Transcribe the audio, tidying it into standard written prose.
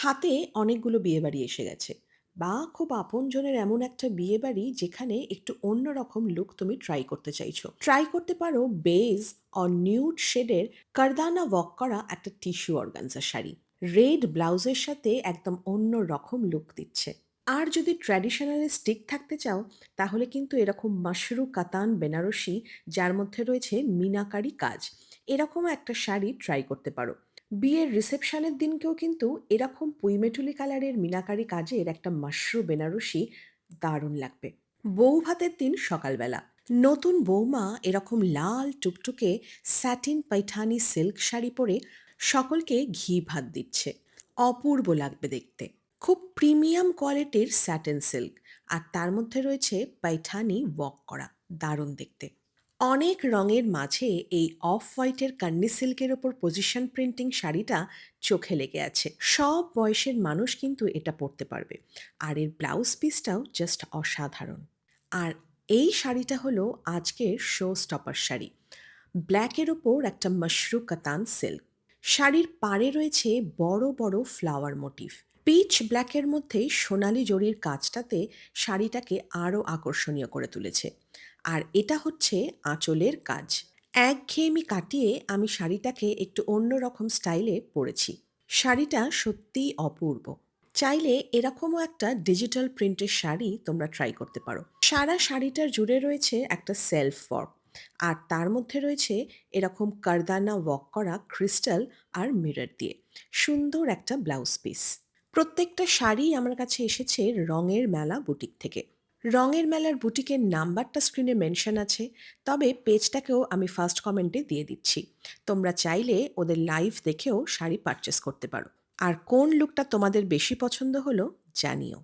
হাতে অনেকগুলো বিয়েবাড়ি এসে গেছে বা খুব আপনজনের এমন একটা বিয়েবাড়ি যেখানে একটু অন্যরকম লুক তুমি ট্রাই করতে চাইছো। ট্রাই করতে পারো বেজ অর নিউড শেডের কারদানা ওয়ার্ক করা একটা টিস্যু অর্গানজা শাড়ি। রেড ব্লাউজের সাথে একদম অন্য রকম লুক দিচ্ছে। আর যদি ট্র্যাডিশনালি স্টিক থাকতে চাও তাহলে কিন্তু এরকম মাশরু কাতান বেনারসি, যার মধ্যে রয়েছে মিনাকারি কাজ, এরকম একটা শাড়ি ট্রাই করতে পারো। বিয়ের রিসেপশনের দিনকেও কিন্তু এরকম পুইমেটুলি কালারের মিনাকারি কাজের একটা মাশরু বেনারসি দারুণ লাগবে। বউ ভাতের দিন সকালবেলা নতুন বৌমা এরকম লাল টুকটুকে স্যাটিন পাইঠানি সিল্ক শাড়ি পরে সকলকে ঘি ভাত দিচ্ছে। অপূর্ব লাগবে দেখতে। খুব প্রিমিয়াম কোয়ালিটির স্যাটিন সিল্ক, আর তার মধ্যে রয়েছে পাইঠানি ওয়ার্ক করা, দারুণ দেখতে। অনেক রঙের মাঝে এই অফ হোয়াইটের কান্নি সিল্কের ওপর পজিশন প্রিন্টিং শাড়িটা চোখে লেগে আছে। সব বয়সের মানুষ কিন্তু এটা পরতে পারবে। আর এর ব্লাউজ পিসটাও জাস্ট অসাধারণ। আর এই শাড়িটা হলো আজকের শো স্টপার শাড়ি। ব্ল্যাকের ওপর একটা মাশরু কাতান সিল্ক। শাড়ির পাড়ে রয়েছে বড় বড় ফ্লাওয়ার মোটিফ। পিচ ব্ল্যাকের মধ্যে সোনালি জরির কাজটাতে শাড়িটাকে আরও আকর্ষণীয় করে তুলেছে। আর এটা হচ্ছে আঁচলের কাজ। একঘেয়েমি কাটিয়ে আমি শাড়িটাকে একটু অন্যরকম স্টাইলে পরেছি। শাড়িটা সত্যিই অপূর্ব। চাইলে এরকমও একটা ডিজিটাল প্রিন্টের শাড়ি তোমরা ট্রাই করতে পারো। সারা শাড়িটার জুড়ে রয়েছে একটা সেলফ ওয়ার্ক, আর তার মধ্যে রয়েছে এরকম কারদানা ওয়ার্ক করা ক্রিস্টাল আর মিরর দিয়ে সুন্দর একটা ব্লাউজ পিস। প্রত্যেকটা শাড়ি আমার কাছে এসেছে রঙের মেলা বুটিক থেকে। রঙের মেলার বুটিকের নাম্বারটা স্ক্রিনে মেনশন আছে, তবে পেজটাকেও আমি ফার্স্ট কমেন্টে দিয়ে দিচ্ছি। তোমরা চাইলে ওদের লাইভ দেখেও শাড়ি পারচেস করতে পারো। আর কোন লুকটা তোমাদের বেশি পছন্দ হলো জানিও।